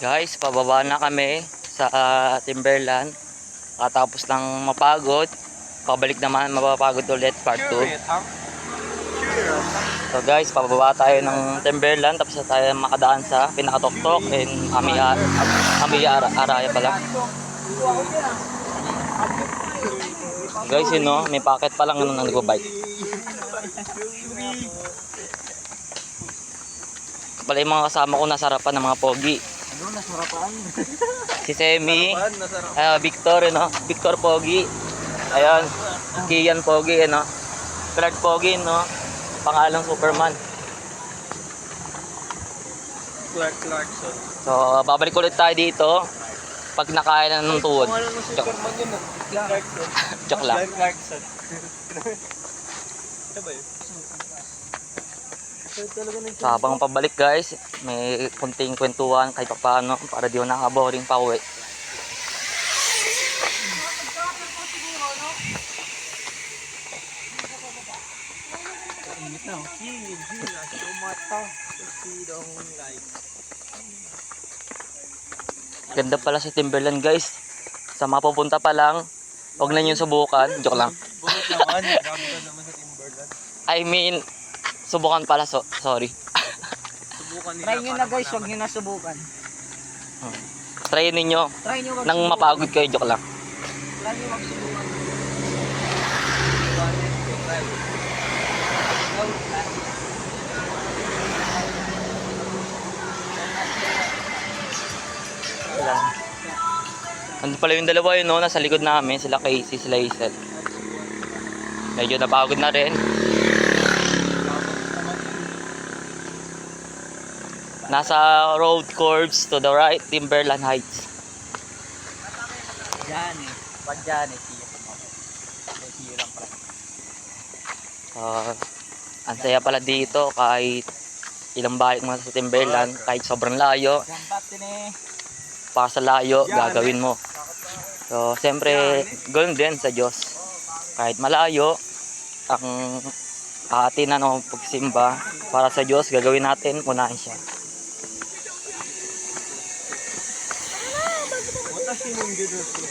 Guys, pababa na kami sa Timberland. Katapos lang mapagod. Pabalik naman, mapapagod ulit part 2. So guys, pababa tayo ng Timberland. Tapos na tayo makadaan sa Pinakatoktok and Araya pala. Guys, yun no, may packet pa lang nung nag-bike. Pala yung mga kasama ko nasa harapan ng mga pogi. Ano, nasarapan? Si Semi, Victor, no? Victor Pogi. Ayun, Kian Pogi, no? Clark Pogi, no? Pangalang Superman. Clarkson. So, babalik ulit tayo dito pag nakain na ng tuhod. Pangalan ng Superman yun, Clarkson. Joke lang. Clarkson. Ito ba yun? So, habang pabalik guys, may kunting kwentuhan kahit paano para di ko nakaboring pa uwi. Ganda pala sa Timberland guys. Sa mapupunta pa lang, huwag na nyo subukan. Joke lang. Bukit naman, marami ka naman sa Timberland. I mean, subukan pala, sorry. Subukan nila. Try nyo na guys, huwag nyo na subukan. Try ninyo. Try nyo wag Nang subukan. mapagod kayo, joke lang. Try nyo wag subukan. Ano pala yung dalawa yun, no? Nasa likod namin, sila Casey, sila Hazel. Medyo napagod na rin. Nasa road curves to the right, Timberland Heights. Diyan eh. Pag dyan eh, siya lang pala. Ang saya pala dito kahit ilang balik mo sa Timberland, kahit sobrang layo, Jambat din eh. para sa layo, gagawin mo. So, siyempre, ganoon din sa Diyos. Kahit malayo, ang atin na pagsimba para sa Diyos, gagawin natin, unahin siya. Watashi no Gyudosu.